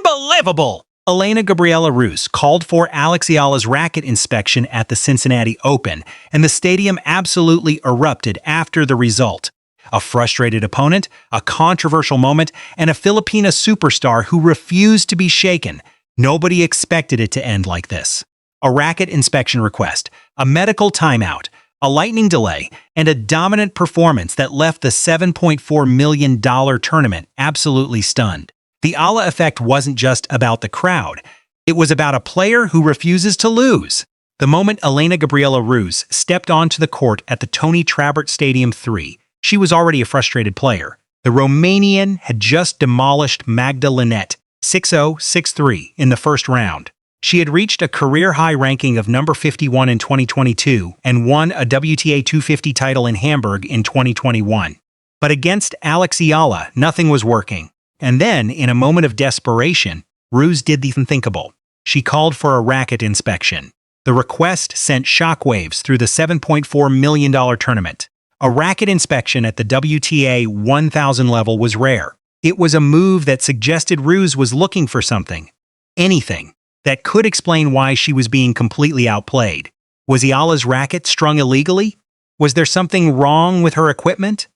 Unbelievable! Elena-Gabriela Ruse called for Alex Eala's racket inspection at the Cincinnati Open, and the stadium absolutely erupted after the result. A frustrated opponent, a controversial moment, and a Filipina superstar who refused to be shaken. Nobody expected it to end like this. A racket inspection request, a medical timeout, a lightning delay, and a dominant performance that left the $7.4 million tournament absolutely stunned. The Eala effect wasn't just about the crowd. It was about a player who refuses to lose. The moment Elena-Gabriela Ruse stepped onto the court at the Tony Trabert Stadium 3, she was already a frustrated player. The Romanian had just demolished Magda Linette 6-0, 6-3 in the first round. She had reached a career-high ranking of number 51 in 2022 and won a WTA 250 title in Hamburg in 2021. But against Alex Eala, nothing was working. And then, in a moment of desperation, Ruse did the unthinkable. She called for a racket inspection. The request sent shockwaves through the $7.4 million tournament. A racket inspection at the WTA 1000 level was rare. It was a move that suggested Ruse was looking for something, anything, that could explain why she was being completely outplayed. Was Eala's racket strung illegally? Was there something wrong with her equipment?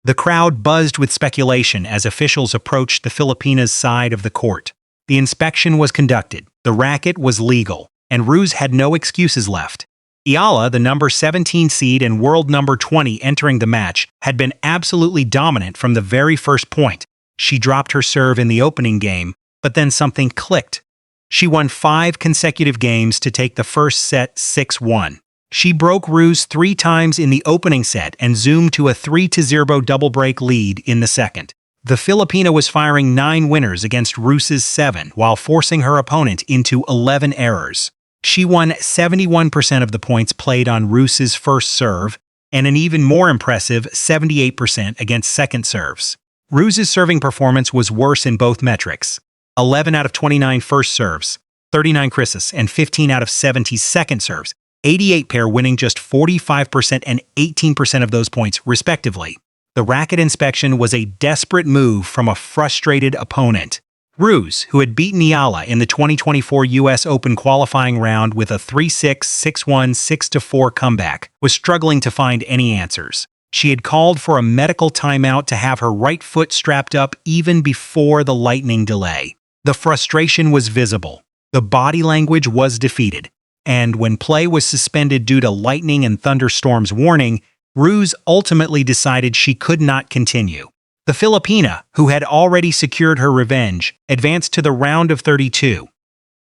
The crowd buzzed with speculation as officials approached the Filipina's side of the court. The inspection was conducted, the racket was legal, and Ruse had no excuses left. Eala, the number 17 seed and world number 20 entering the match, had been absolutely dominant from the very first point. She dropped her serve in the opening game, but then something clicked. She won 5 consecutive games to take the first set 6-1. She broke Ruse 3 times in the opening set and zoomed to a 3-0 double break lead in the second. The Filipina was firing 9 winners against Ruse's 7 while forcing her opponent into 11 errors. She won 71% of the points played on Ruse's first serve and an even more impressive 78% against second serves. Ruse's serving performance was worse in both metrics. 11 out of 29 first serves, 39 krises, and 15 out of 70 second serves. 88 pair winning just 45% and 18% of those points, respectively. The racket inspection was a desperate move from a frustrated opponent. Ruse, who had beaten Eala in the 2024 U.S. Open qualifying round with a 3-6, 6-1, 6-4 comeback, was struggling to find any answers. She had called for a medical timeout to have her right foot strapped up even before the lightning delay. The frustration was visible. The body language was defeated. And when play was suspended due to lightning and thunderstorms warning, Ruse ultimately decided she could not continue. The Filipina, who had already secured her revenge, advanced to the round of 32.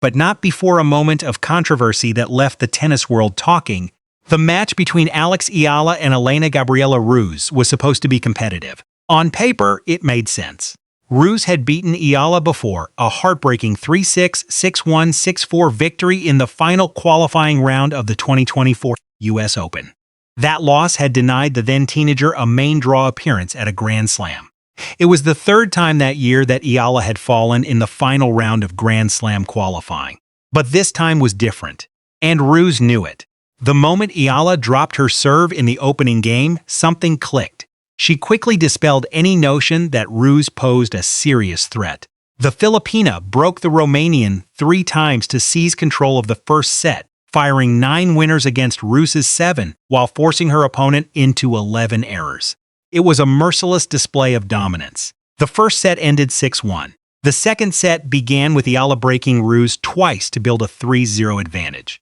But not before a moment of controversy that left the tennis world talking. The match between Alex Eala and Elena-Gabriela Ruse was supposed to be competitive. On paper, it made sense. Ruse had beaten Eala before, a heartbreaking 3-6, 6-1, 6-4 victory in the final qualifying round of the 2024 U.S. Open. That loss had denied the then-teenager a main draw appearance at a Grand Slam. It was the 3rd time that year that Eala had fallen in the final round of Grand Slam qualifying. But this time was different, and Ruse knew it. The moment Eala dropped her serve in the opening game, something clicked. She quickly dispelled any notion that Ruse posed a serious threat. The Filipina broke the Romanian 3 times to seize control of the first set, firing 9 winners against Ruse's 7 while forcing her opponent into 11 errors. It was a merciless display of dominance. The first set ended 6-1. The second set began with Eala breaking Ruse twice to build a 3-0 advantage.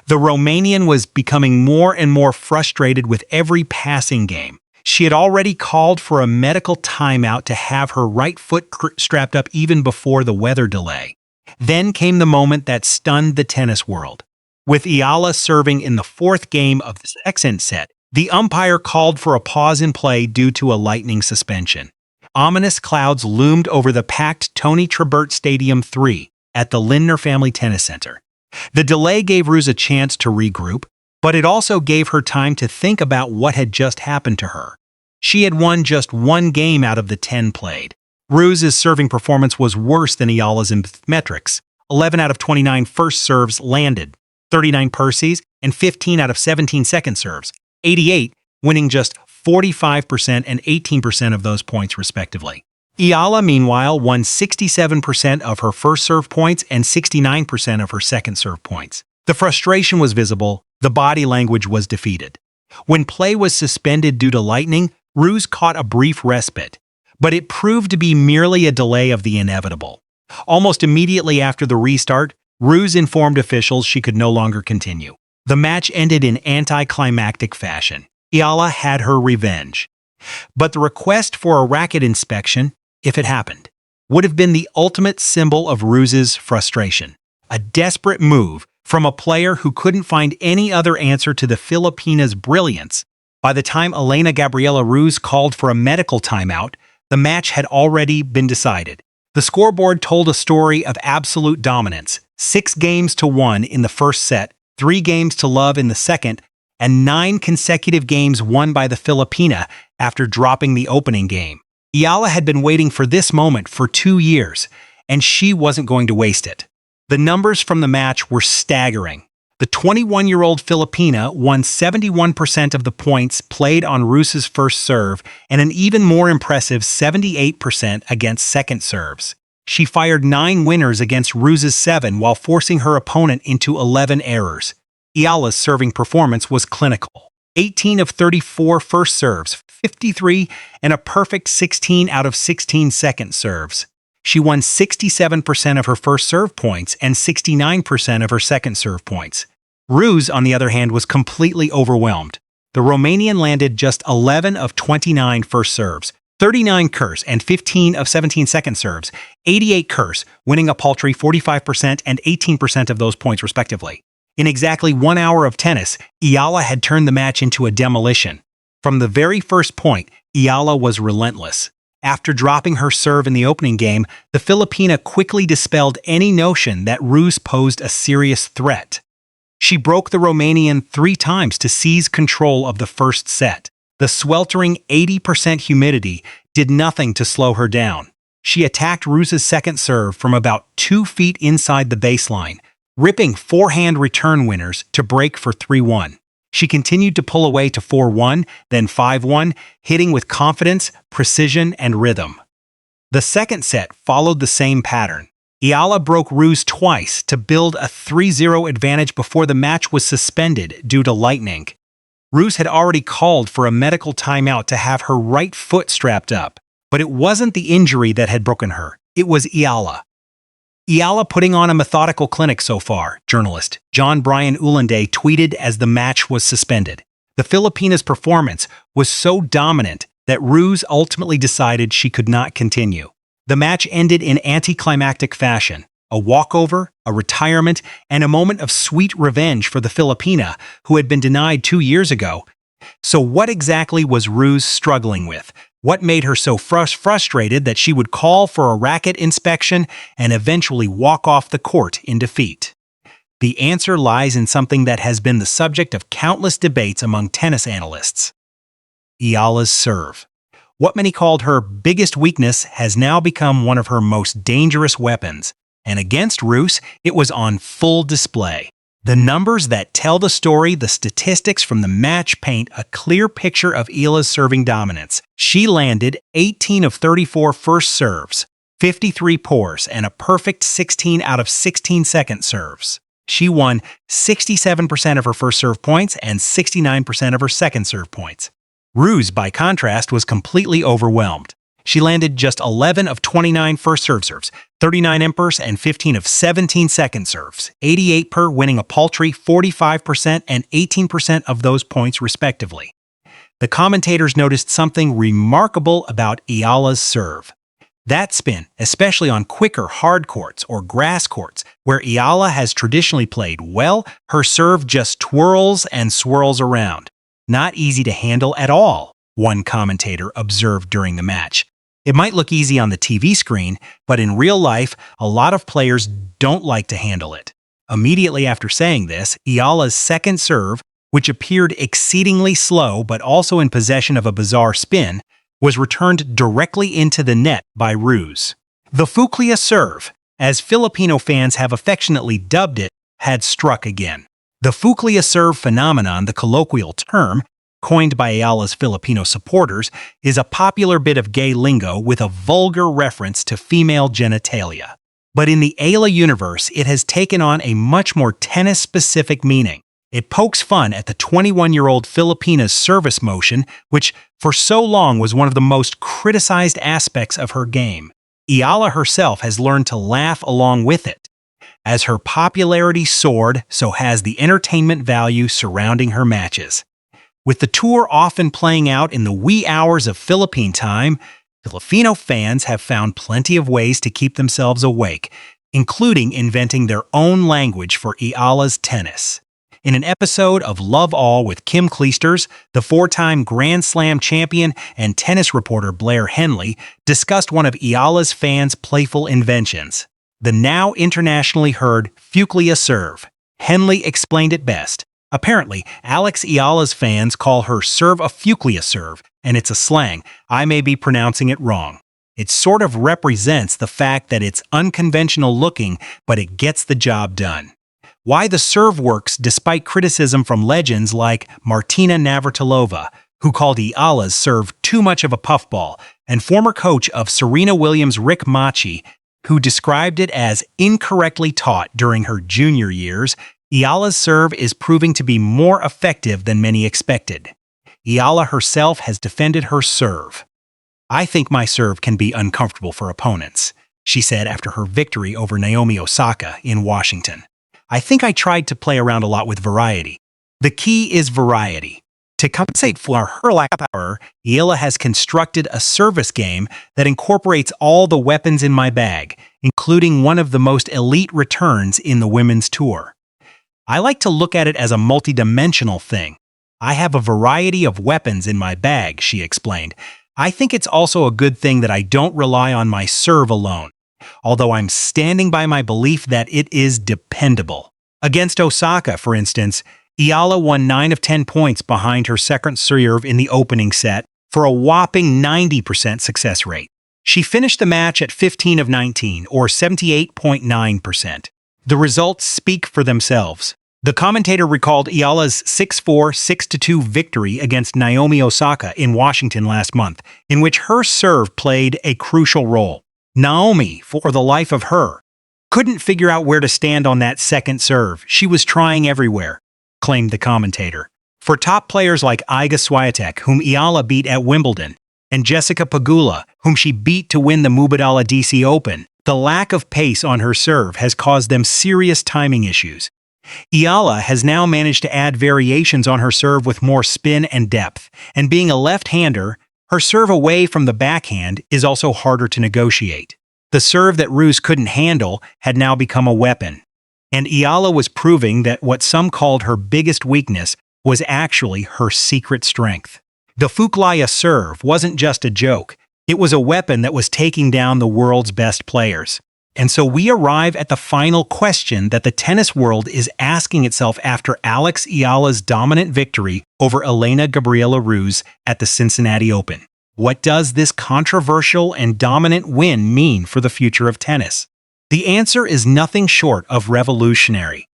The Romanian was becoming more and more frustrated with every passing game. She had already called for a medical timeout to have her right foot strapped up even before the weather delay. Then came the moment that stunned the tennis world. With Eala serving in the 4th game of the second set, the umpire called for a pause in play due to a lightning suspension. Ominous clouds loomed over the packed Tony Trabert Stadium 3 at the Lindner Family Tennis Center. The delay gave Ruse a chance to regroup, but it also gave her time to think about what had just happened to her. She had won just 1 game out of the 10 played. Ruse's serving performance was worse than Eala's in metrics. 11 out of 29 first serves landed, 39 Percies, and 15 out of 17 second serves, 88, winning just 45% and 18% of those points respectively. Eala, meanwhile, won 67% of her first serve points and 69% of her second serve points. The frustration was visible, the body language was defeated. When play was suspended due to lightning, Ruse caught a brief respite, but it proved to be merely a delay of the inevitable. Almost immediately after the restart, Ruse informed officials she could no longer continue. The match ended in anticlimactic fashion. Eala had her revenge. But the request for a racket inspection, if it happened, would have been the ultimate symbol of Ruse's frustration. A desperate move from a player who couldn't find any other answer to the Filipina's brilliance. By the time Elena-Gabriela Ruse called for a medical timeout, the match had already been decided. The scoreboard told a story of absolute dominance, 6-1 in the first set, 3-0 in the second, and 9 consecutive games won by the Filipina after dropping the opening game. Eala had been waiting for this moment for 2 years, and she wasn't going to waste it. The numbers from the match were staggering. The 21-year-old Filipina won 71% of the points played on Ruse's first serve and an even more impressive 78% against second serves. She fired 9 winners against Ruse's 7 while forcing her opponent into 11 errors. Eala's serving performance was clinical. 18 of 34 first serves, 53, and a perfect 16 out of 16 second serves. She won 67% of her first serve points and 69% of her second serve points. Ruse, on the other hand, was completely overwhelmed. The Romanian landed just 11 of 29 first serves, 39 curse and 15 of 17 second serves, 88 curse, winning a paltry 45% and 18% of those points respectively. In exactly 1 hour of tennis, Eala had turned the match into a demolition. From the very first point, Eala was relentless. After dropping her serve in the opening game, the Filipina quickly dispelled any notion that Ruse posed a serious threat. She broke the Romanian 3 times to seize control of the first set. The sweltering 80% humidity did nothing to slow her down. She attacked Ruse's second serve from about 2 feet inside the baseline, ripping forehand return winners to break for 3-1. She continued to pull away to 4-1, then 5-1, hitting with confidence, precision, and rhythm. The second set followed the same pattern. Eala broke Ruse twice to build a 3-0 advantage before the match was suspended due to lightning. Ruse had already called for a medical timeout to have her right foot strapped up, but it wasn't the injury that had broken her. It was Eala. Eala putting on a methodical clinic so far, journalist John Brian Ulande tweeted as the match was suspended. The Filipina's performance was so dominant that Ruse ultimately decided she could not continue. The match ended in anticlimactic fashion, a walkover, a retirement, and a moment of sweet revenge for the Filipina, who had been denied 2 years ago. So what exactly was Ruse struggling with? What made her so frustrated that she would call for a racket inspection and eventually walk off the court in defeat? The answer lies in something that has been the subject of countless debates among tennis analysts: Eala's serve. What many called her biggest weakness has now become one of her most dangerous weapons, and against Ruse, it was on full display. The numbers that tell the story, the statistics from the match paint a clear picture of Eala's serving dominance. She landed 18 of 34 first serves, 53 pours, and a perfect 16 out of 16 second serves. She won 67% of her first serve points and 69% of her second serve points. Ruse, by contrast, was completely overwhelmed. She landed just 11 of 29 first serves, 39 impers, and 15 of 17 second serves, 88 per, winning a paltry 45% and 18% of those points respectively. The commentators noticed something remarkable about Eala's serve. That spin, especially on quicker hard courts or grass courts, where Eala has traditionally played well, her serve just twirls and swirls around. Not easy to handle at all, one commentator observed during the match. It might look easy on the TV screen, but in real life, a lot of players don't like to handle it. Immediately after saying this, Eala's second serve, which appeared exceedingly slow but also in possession of a bizarre spin, was returned directly into the net by Ruse. The fukelya serve, as Filipino fans have affectionately dubbed it, had struck again. The fukelya serve phenomenon, the colloquial term, coined by Eala's Filipino supporters, is a popular bit of gay lingo with a vulgar reference to female genitalia. But in the Eala universe, it has taken on a much more tennis-specific meaning. It pokes fun at the 21-year-old Filipina's service motion, which for so long was one of the most criticized aspects of her game. Eala herself has learned to laugh along with it. As her popularity soared, so has the entertainment value surrounding her matches. With the tour often playing out in the wee hours of Philippine time, Filipino fans have found plenty of ways to keep themselves awake, including inventing their own language for Eala's tennis. In an episode of Love All with Kim Clijsters, the four-time Grand Slam champion and tennis reporter Blair Henley discussed one of Eala's fans' playful inventions, the now internationally heard fukelya serve. Henley explained it best. Apparently, Alex Eala's fans call her serve a fukelya serve, and it's a slang. I may be pronouncing it wrong. It sort of represents the fact that it's unconventional looking, but it gets the job done. Why the serve works despite criticism from legends like Martina Navratilova, who called Eala's serve too much of a puffball, and former coach of Serena Williams Rick Machi, who described it as incorrectly taught during her junior years. Eala's serve is proving to be more effective than many expected. Eala herself has defended her serve. "I think my serve can be uncomfortable for opponents," she said after her victory over Naomi Osaka in Washington. "I think I tried to play around a lot with variety. The key is variety. To compensate for her lack of power, Eala has constructed a service game that incorporates all the weapons in my bag, including one of the most elite returns in the women's tour. I like to look at it as a multidimensional thing. I have a variety of weapons in my bag," she explained. "I think it's also a good thing that I don't rely on my serve alone, although I'm standing by my belief that it is dependable." Against Osaka, for instance, Eala won 9 of 10 points behind her second serve in the opening set for a whopping 90% success rate. She finished the match at 15 of 19, or 78.9%. The results speak for themselves. The commentator recalled Eala's 6-4, 6-2 victory against Naomi Osaka in Washington last month, in which her serve played a crucial role. Naomi, for the life of her, couldn't figure out where to stand on that second serve. She was trying everywhere, claimed the commentator. For top players like Iga Swiatek, whom Eala beat at Wimbledon, and Jessica Pegula, whom she beat to win the Mubadala DC Open, the lack of pace on her serve has caused them serious timing issues. Eala has now managed to add variations on her serve with more spin and depth, and being a left-hander, her serve away from the backhand is also harder to negotiate. The serve that Ruse couldn't handle had now become a weapon, and Eala was proving that what some called her biggest weakness was actually her secret strength. The fukelya serve wasn't just a joke, it was a weapon that was taking down the world's best players. And so we arrive at the final question that the tennis world is asking itself after Alex Eala's dominant victory over Elena-Gabriela Ruse at the Cincinnati Open. What does this controversial and dominant win mean for the future of tennis? The answer is nothing short of revolutionary.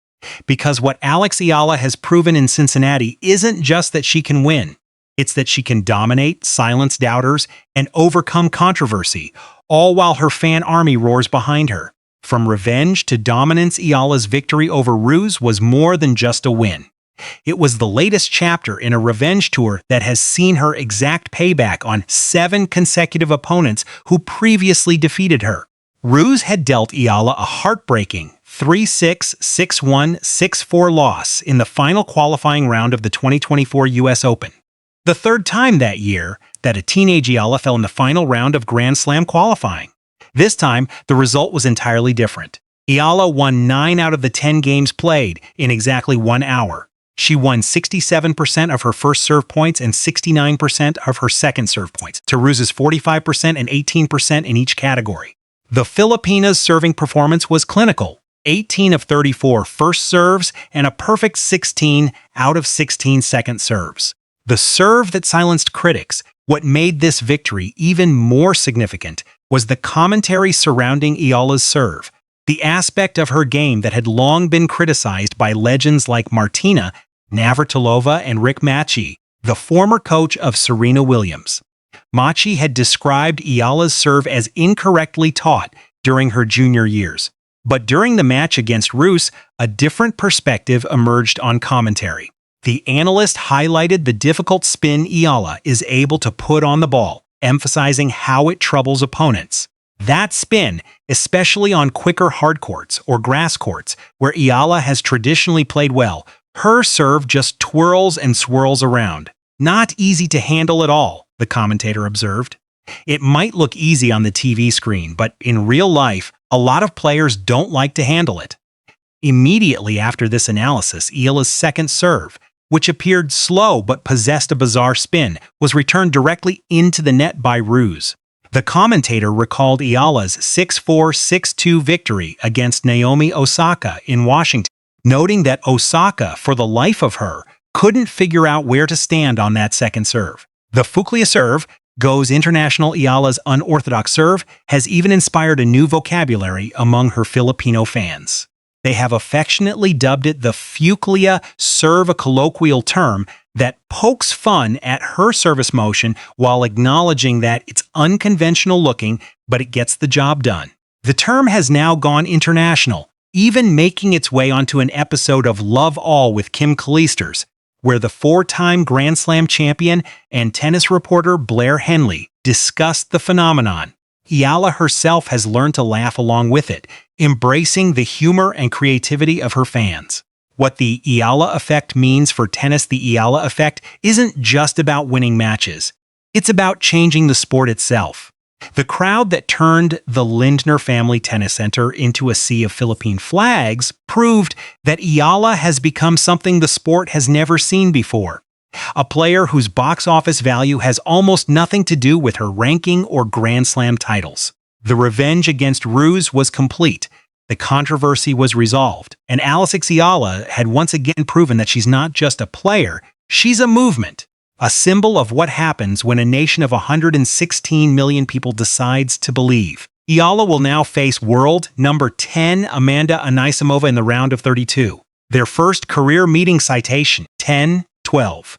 Because what Alex Eala has proven in Cincinnati isn't just that she can win. It's that she can dominate, silence doubters, and overcome controversy, all while her fan army roars behind her. From revenge to dominance, Eala's victory over Ruse was more than just a win. It was the latest chapter in a revenge tour that has seen her exact payback on 7 consecutive opponents who previously defeated her. Ruse had dealt Eala a heartbreaking 3-6, 6-1, 6-4 loss in the final qualifying round of the 2024 U.S. Open. The third time that year that a teenage Eala fell in the final round of Grand Slam qualifying. This time, the result was entirely different. Eala won 9 out of the 10 games played in exactly 1 hour. She won 67% of her first serve points and 69% of her second serve points, to Ruse's 45% and 18% in each category. The Filipina's serving performance was clinical. 18 of 34 first serves and a perfect 16 out of 16 second serves. The serve that silenced critics, what made this victory even more significant, was the commentary surrounding Eala's serve, the aspect of her game that had long been criticized by legends like Martina Navratilova and Rick Machi. the former coach of Serena Williams. Machi had described Eala's serve as incorrectly taught during her junior years. But during the match against Ruse, a different perspective emerged on commentary. The analyst highlighted the difficult spin Eala is able to put on the ball, emphasizing how it troubles opponents. That spin, especially on quicker hardcourts or grass courts, where Eala has traditionally played well, her serve just twirls and swirls around. Not easy to handle at all, the commentator observed. It might look easy on the TV screen, but in real life, a lot of players don't like to handle it. Immediately after this analysis, Eala's second serve, which appeared slow but possessed a bizarre spin, was returned directly into the net by Ruse. The commentator recalled Eala's 6-4, 6-2 victory against Naomi Osaka in Washington, noting that Osaka, for the life of her, couldn't figure out where to stand on that second serve. The fukelya serve, Go's international Eala's unorthodox serve, has even inspired a new vocabulary among her Filipino fans. They have affectionately dubbed it the fukelya serve, a colloquial term that pokes fun at her service motion while acknowledging that it's unconventional looking, but it gets the job done. The term has now gone international, even making its way onto an episode of Love All with Kim Clijsters, where the four-time Grand Slam champion and tennis reporter Blair Henley discussed the phenomenon. Eala herself has learned to laugh along with it, embracing the humor and creativity of her fans. What the Eala effect means for tennis, the Eala effect isn't just about winning matches. It's about changing the sport itself. The crowd that turned the Lindner Family Tennis Center into a sea of Philippine flags proved that Eala has become something the sport has never seen before. A player whose box office value has almost nothing to do with her ranking or Grand Slam titles. The revenge against Ruse was complete. The controversy was resolved, and Alex Eala had once again proven that she's not just a player, she's a movement. A symbol of what happens when a nation of 116 million people decides to believe. Eala will now face world number 10 Amanda Anisimova in the round of 32. Their first career meeting citation, 10-12.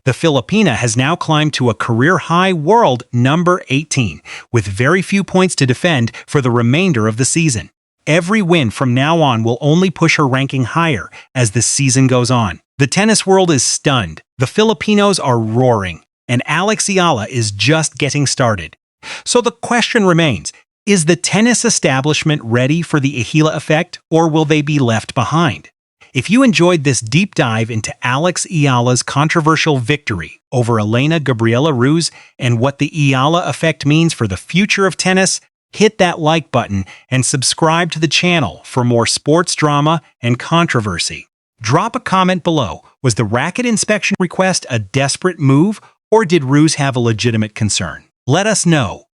The Filipina has now climbed to a career-high world number 18, with very few points to defend for the remainder of the season. Every win from now on will only push her ranking higher as the season goes on. The tennis world is stunned, the Filipinos are roaring, and Alex Eala is just getting started. So the question remains, is the tennis establishment ready for the Eala effect, or will they be left behind? If you enjoyed this deep dive into Alex Eala's controversial victory over Elena-Gabriela Ruse and what the Eala effect means for the future of tennis, hit that like button and subscribe to the channel for more sports drama and controversy. Drop a comment below. Was the racket inspection request a desperate move, or did Ruse have a legitimate concern? Let us know.